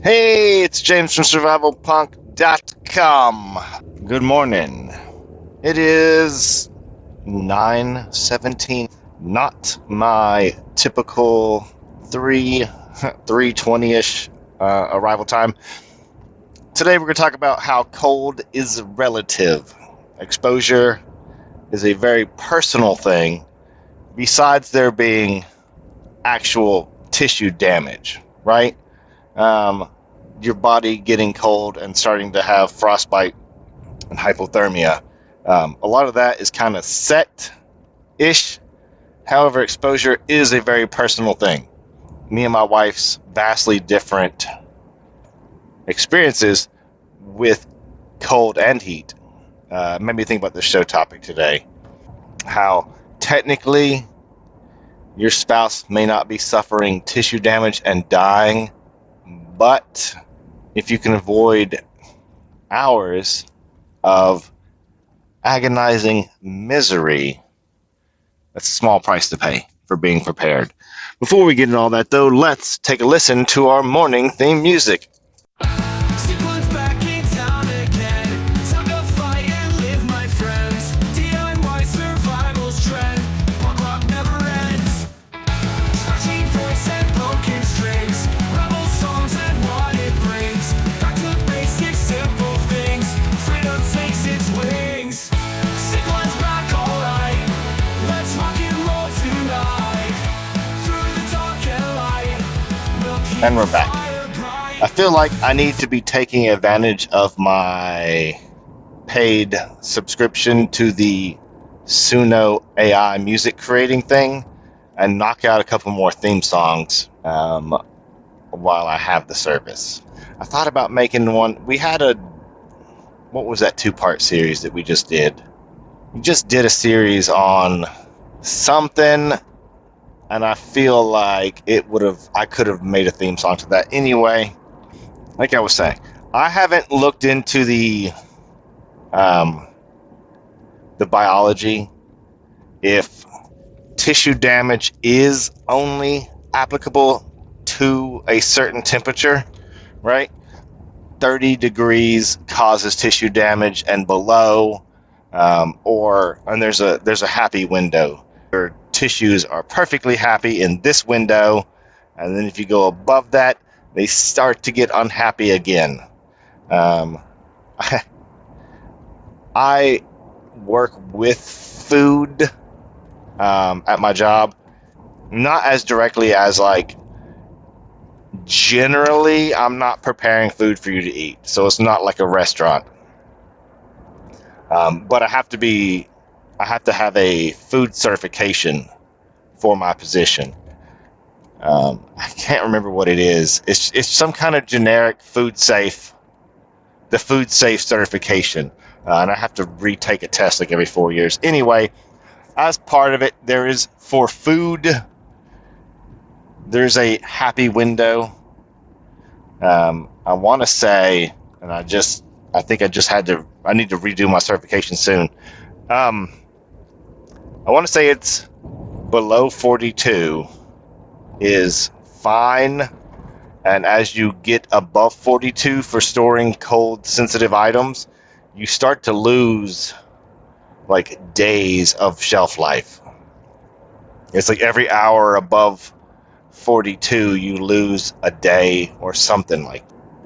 Hey, it's James from survivalpunk.com. Good morning. It is 9:17. Not my typical 3:20ish arrival time. Today we're going to talk about how cold is relative. Exposure is a very personal thing, besides there being actual tissue damage, right? Your body getting cold and starting to have frostbite and hypothermia. A lot of that is kind of set-ish. However, exposure is a very personal thing. Me and my wife's vastly different experiences with cold and heat made me think about this show topic today. How technically your spouse may not be suffering tissue damage and dying, but if you can avoid hours of agonizing misery, that's a small price to pay for being prepared. Before we get into all that, though, let's take a listen to our morning theme music. And we're back. I feel like I need to be taking advantage of my paid subscription to the Suno AI music creating thing and knock out a couple more theme songs while I have the service. I thought about making one. We had what was that 2-part series that we just did? We just did a series on something, and I feel like I could have made a theme song to that anyway. Like I was saying, I haven't looked into the biology if tissue damage is only applicable to a certain temperature, right? 30 degrees causes tissue damage and below, and there's a happy window. Your tissues are perfectly happy in this window, and then if you go above that, they start to get unhappy again. I work with food at my job, not as directly as generally I'm not preparing food for you to eat, so it's not like a restaurant. But I have to have a food certification for my position. I can't remember what it is. It's some kind of generic the food safe certification. And I have to retake a test every 4 years. Anyway, as part of it, for food, there's a happy window. I want to say, and I think I need to redo my certification soon. I want to say it's below 42 is fine, and as you get above 42 for storing cold sensitive items, you start to lose days of shelf life. It's like every hour above 42 you lose a day or something,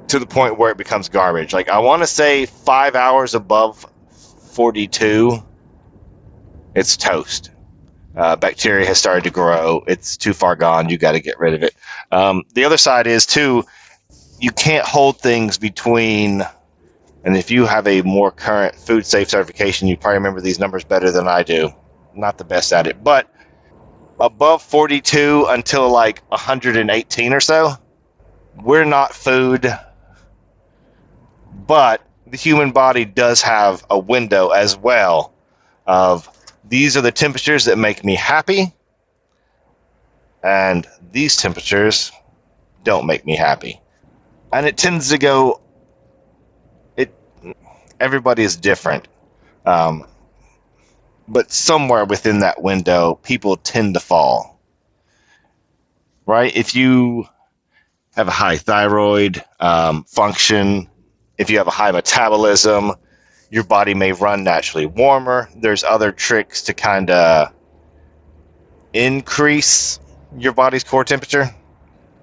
to the point where it becomes garbage. I want to say 5 hours above 42, it's toast. Bacteria has started to grow. It's too far gone. You got to get rid of it. The other side is, too, you can't hold things between, and if you have a more current food safe certification, you probably remember these numbers better than I do. Not the best at it. But above 42 until 118 or so, we're not food. But the human body does have a window as well of, these are the temperatures that make me happy, and these temperatures don't make me happy. And it tends to go, everybody is different. But somewhere within that window, people tend to fall. Right? If you have a high thyroid function, if you have a high metabolism, your body may run naturally warmer. There's other tricks to kind of increase your body's core temperature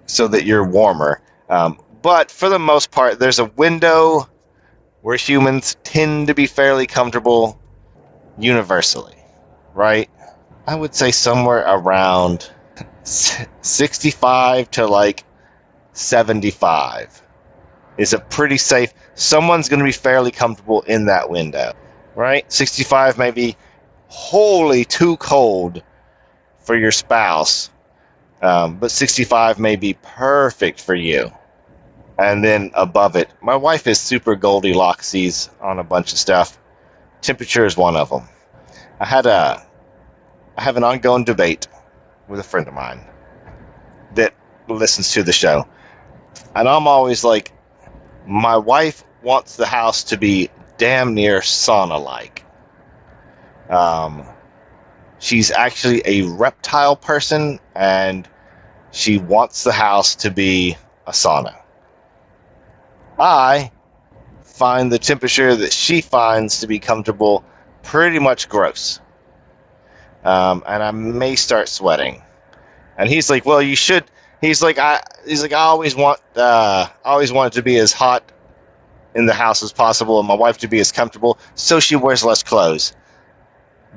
so that you're warmer. But for the most part, there's a window where humans tend to be fairly comfortable universally, right? I would say somewhere around 65 to like 75 is a pretty safe. Someone's going to be fairly comfortable in that window, right? 65 may be wholly too cold for your spouse, but 65 may be perfect for you. And then above it, my wife is super Goldilocksies on a bunch of stuff. Temperature is one of them. I have an ongoing debate with a friend of mine that listens to the show, and I'm always like, my wife wants the house to be damn near sauna-like. She's actually a reptile person, and she wants the house to be a sauna. I find the temperature that she finds to be comfortable pretty much gross. And I may start sweating. And he's like, well, you should. He's like, I always want it to be as hot in the house as possible, and my wife to be as comfortable, so she wears less clothes.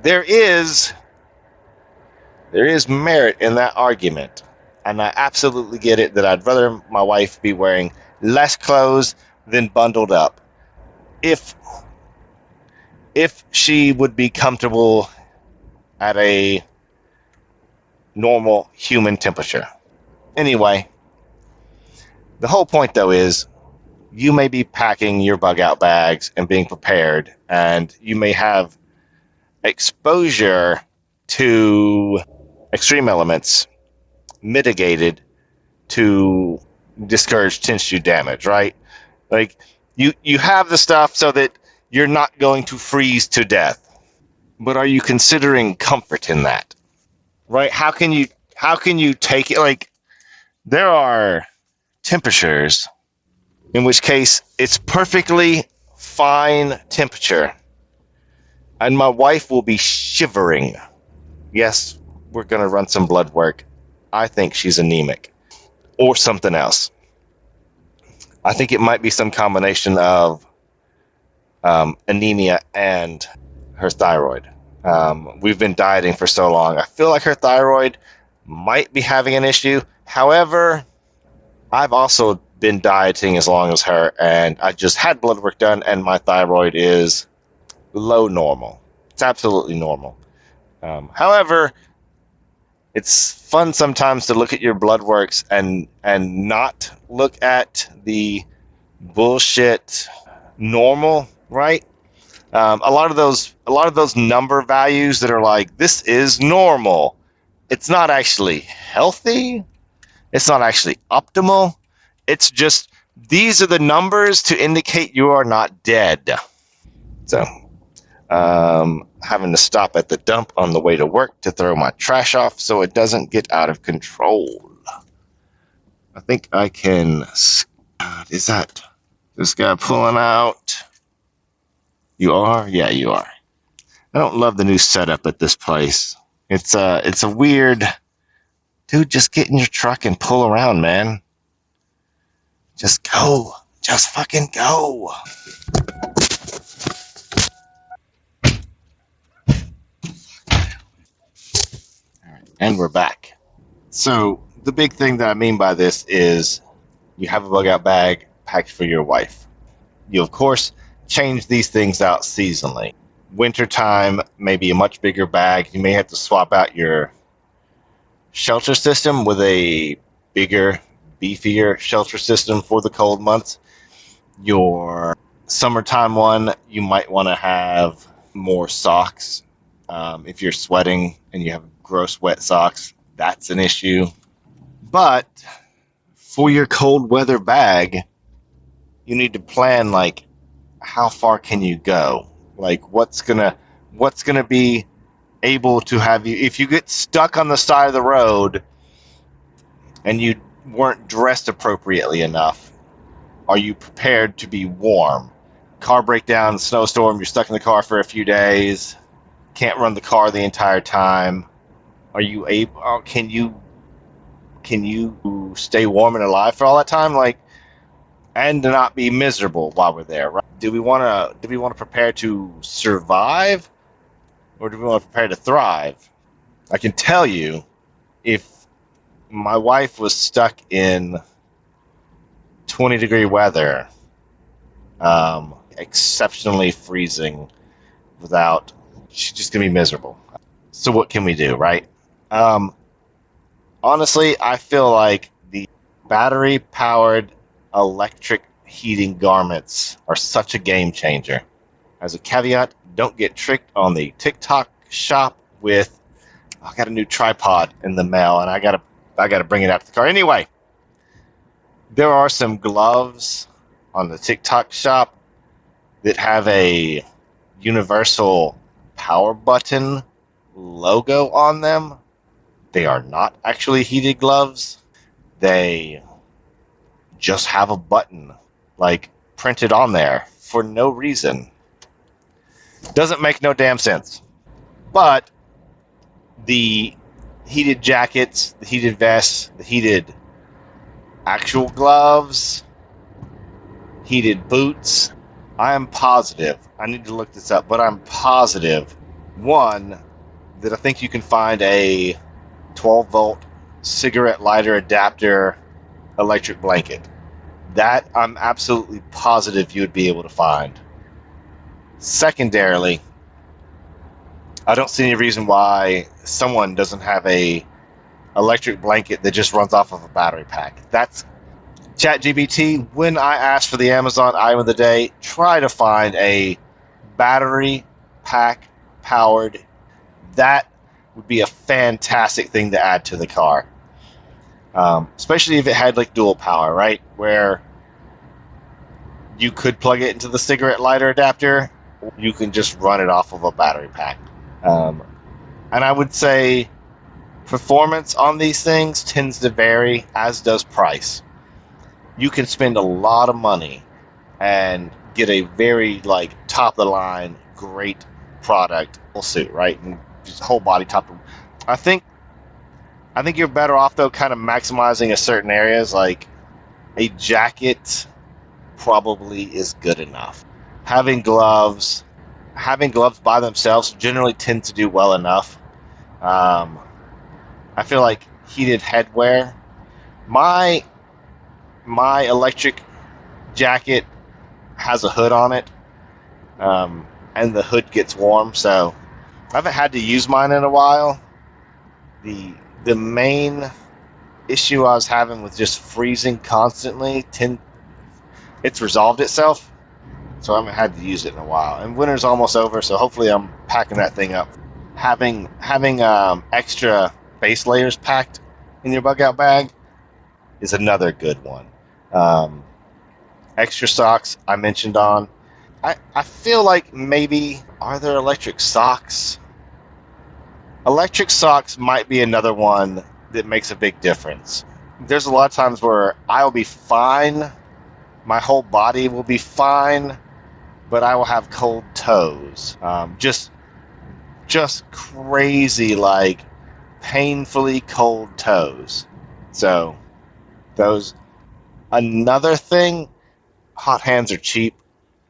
There is merit in that argument, and I absolutely get it that I'd rather my wife be wearing less clothes than bundled up. If she would be comfortable at a normal human temperature. Anyway, the whole point though is you may be packing your bug out bags and being prepared, and you may have exposure to extreme elements mitigated to discourage tissue damage, right? Like you have the stuff so that you're not going to freeze to death. But are you considering comfort in that? Right? How can you take it? Like, there are temperatures in which case it's perfectly fine temperature, and my wife will be shivering. Yes, we're going to run some blood work. I think she's anemic or something else. I think it might be some combination of anemia and her thyroid. We've been dieting for so long. I feel like her thyroid might be having an issue. However, I've also been dieting as long as her, and I just had blood work done, and my thyroid is low normal. It's absolutely normal. However, it's fun sometimes to look at your blood works and not look at the bullshit normal, right? A lot of those number values that are like, this is normal. It's not actually healthy. It's not actually optimal. It's just, these are the numbers to indicate you are not dead. So, having to stop at the dump on the way to work to throw my trash off so it doesn't get out of control. I think I can. Is that this guy pulling out? You are? Yeah, you are. I don't love the new setup at this place. It's a weird. Dude, just get in your truck and pull around, man. Just go. Just fucking go. All right, and we're back. So the big thing that I mean by this is you have a bug out bag packed for your wife. You, of course, change these things out seasonally. Wintertime, maybe a much bigger bag. You may have to swap out your shelter system with a bigger, beefier shelter system for the cold months. Your summertime one, you might want to have more socks. If you're sweating and you have gross wet socks, that's an issue. But for your cold weather bag, you need to plan, like, how far can you go? Like, what's gonna be able to have you, if you get stuck on the side of the road and you weren't dressed appropriately enough? Are you prepared to be warm? Car breakdown, snowstorm, you're stuck in the car for a few days, can't run the car the entire time. Are you able? Can you stay warm and alive for all that time? Like, and to not be miserable while we're there, right? Do we want to prepare to survive, or do we want to prepare to thrive? I can tell you, if my wife was stuck in 20-degree weather, exceptionally freezing, without, she's just gonna be miserable. So what can we do, right? Um, Honestly, I feel like the battery powered electric heating garments are such a game changer. As a caveat, don't get tricked on the TikTok shop with, I got a new tripod in the mail and I gotta bring it out to the car. Anyway, there are some gloves on the TikTok shop that have a universal power button logo on them. They are not actually heated gloves. They just have a button like printed on there for no reason. Doesn't make no damn sense. But the heated jackets, the heated vests, the heated actual gloves, heated boots, I am positive, I need to look this up, but I'm positive, one, that I think you can find a 12-volt cigarette lighter adapter electric blanket. That I'm absolutely positive you would be able to find. Secondarily, I don't see any reason why someone doesn't have a electric blanket that just runs off of a battery pack. That's ChatGPT. When I asked for the Amazon item of the day, try to find a battery pack powered. That would be a fantastic thing to add to the car, especially if it had like dual power, right? Where you could plug it into the cigarette lighter adapter, or you can just run it off of a battery pack. And I would say performance on these things tends to vary, as does price. You can spend a lot of money and get a very like top of the line great product, full suit, right? And just whole body top. I think you're better off though, kind of maximizing a certain areas. Like a jacket probably is good enough. Having gloves by themselves generally tend to do well enough. I feel like heated headwear. My electric jacket has a hood on it, and the hood gets warm, so I haven't had to use mine in a while. The main issue I was having with just freezing constantly, it's resolved itself, so I haven't had to use it in a while. And winter's almost over, so hopefully I'm packing that thing up. Having extra base layers packed in your bug out bag is another good one. Extra socks I mentioned on. I feel like maybe, are there electric socks? Electric socks might be another one that makes a big difference. There's a lot of times where I'll be fine, my whole body will be fine, but I will have cold toes. Just crazy, like painfully cold toes. So those. Another thing, hot hands are cheap,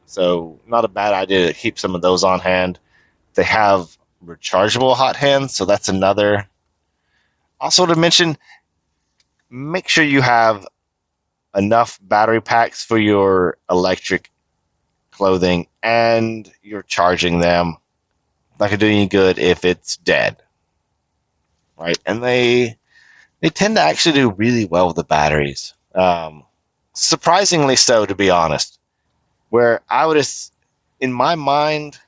so not a bad idea to keep some of those on hand. They have rechargeable hot hands, so that's another. Also to mention, make sure you have enough battery packs for your electric clothing and you're charging them. Not gonna do any good if it's dead, right? And they tend to actually do really well with the batteries. Surprisingly so, to be honest. Where I would, in my mind,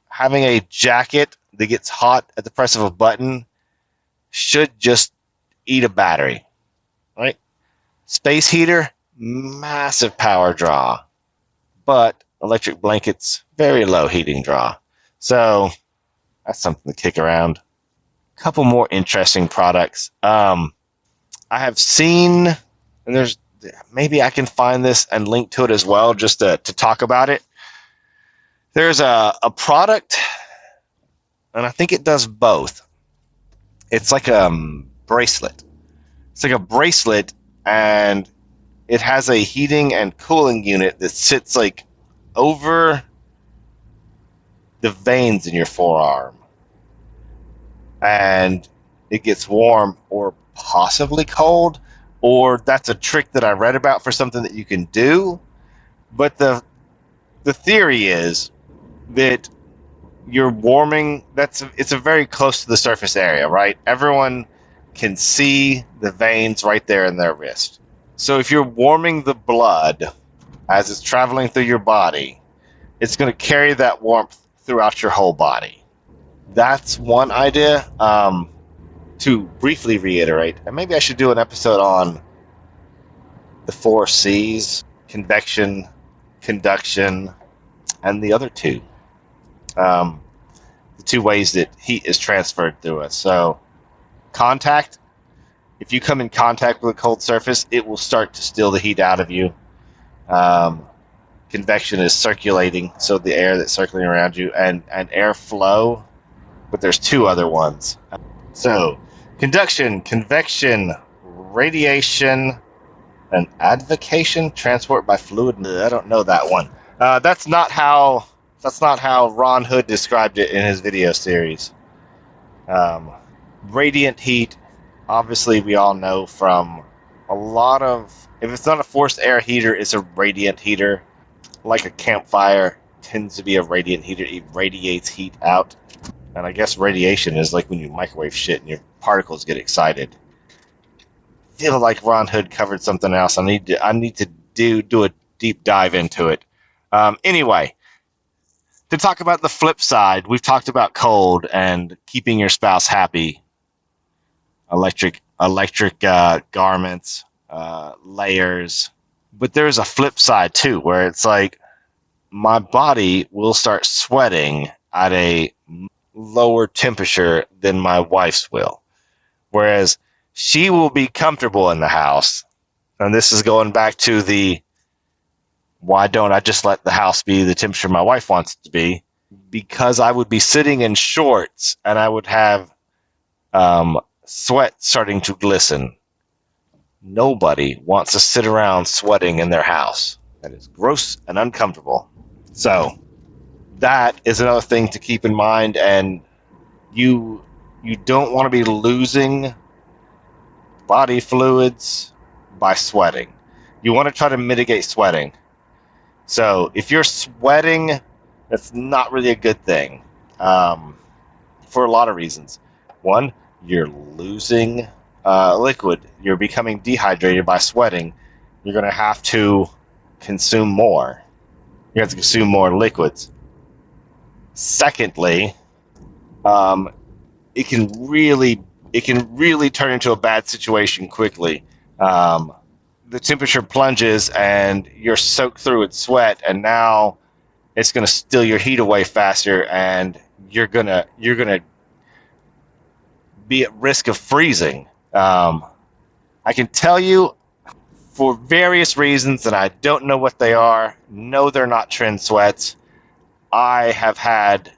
having a jacket that gets hot at the press of a button should just eat a battery, right? Space heater, massive power draw, but electric blankets, very low heating draw. So that's something to kick around. A couple more interesting products. I have seen and there's maybe I can find this and link to it as well, just to talk about it. There's a product, and I think it does both. It's like a bracelet. It's like a bracelet, and it has a heating and cooling unit that sits like over the veins in your forearm, and it gets warm or possibly cold, or that's a trick that I read about for something that you can do. But the theory is that you're warming. It's a very close to the surface area, right? Everyone can see the veins right there in their wrist. So if you're warming the blood as it's traveling through your body, it's going to carry that warmth throughout your whole body. That's one idea. To briefly reiterate, and maybe I should do an episode on the 4 C's: convection, conduction, and the other two. The 2 ways that heat is transferred through us. So, contact. If you come in contact with a cold surface, it will start to steal the heat out of you. Convection is circulating, so the air that's circulating around you, and airflow. But there's 2 other ones. So, conduction, convection, radiation, and advocation, transport by fluid. I don't know that one. That's not how Ron Hood described it in his video series. Radiant heat, obviously, we all know from a lot of. If it's not a forced air heater, it's a radiant heater. Like a campfire tends to be a radiant heater. It radiates heat out. And I guess radiation is like when you microwave shit and your particles get excited. I feel like Ron Hood covered something else. I need to do a deep dive into it. Anyway, to talk about the flip side, we've talked about cold and keeping your spouse happy. Electric garments, layers. But there's a flip side too, where it's like my body will start sweating at a lower temperature than my wife's will. Whereas she will be comfortable in the house. And this is going back to the why don't I just let the house be the temperature my wife wants it to be? Because I would be sitting in shorts and I would have sweat starting to glisten. Nobody wants to sit around sweating in their house. That is gross and uncomfortable. So that is another thing to keep in mind, and you don't want to be losing body fluids by sweating. You want to try to mitigate sweating. So if you're sweating, that's not really a good thing for a lot of reasons. One, you're losing liquid. You're becoming dehydrated by sweating. You're going to have to consume more. You have to consume more liquids. Secondly, it can really turn into a bad situation quickly. The temperature plunges and you're soaked through with sweat, and now it's going to steal your heat away faster, and you're gonna be at risk of freezing. I can tell you, for various reasons, and I don't know what they are. No, they're not trend sweats. I have had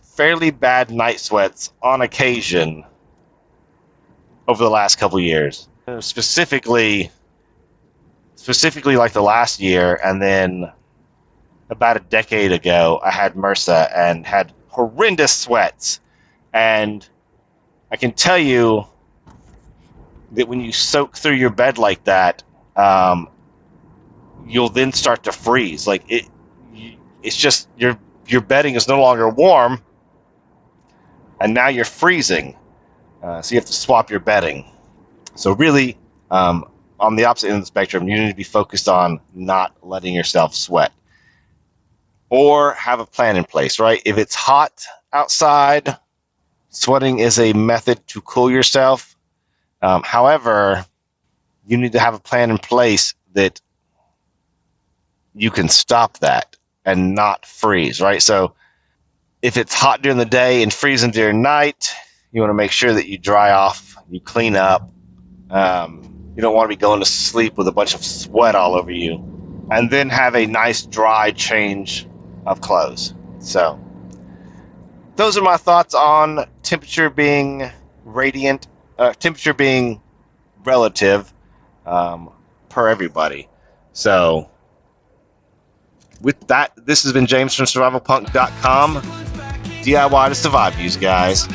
fairly bad night sweats on occasion over the last couple of years. Specifically like the last year, and then about a decade ago, I had MRSA and had horrendous sweats. And I can tell you that when you soak through your bed like that, you'll then start to freeze. Like it's just your bedding is no longer warm, and now you're freezing. So you have to swap your bedding. So really, on the opposite end of the spectrum, you need to be focused on not letting yourself sweat, or have a plan in place. Right? If it's hot outside, sweating is a method to cool yourself. However, you need to have a plan in place that you can stop that and not freeze, right? So if it's hot during the day and freezing during night, you want to make sure that you dry off, you clean up. You don't want to be going to sleep with a bunch of sweat all over you. And then have a nice dry change of clothes. So, those are my thoughts on temperature being temperature being relative per everybody. So, with that, this has been James from SurvivalPunk.com. DIY to survive, you guys.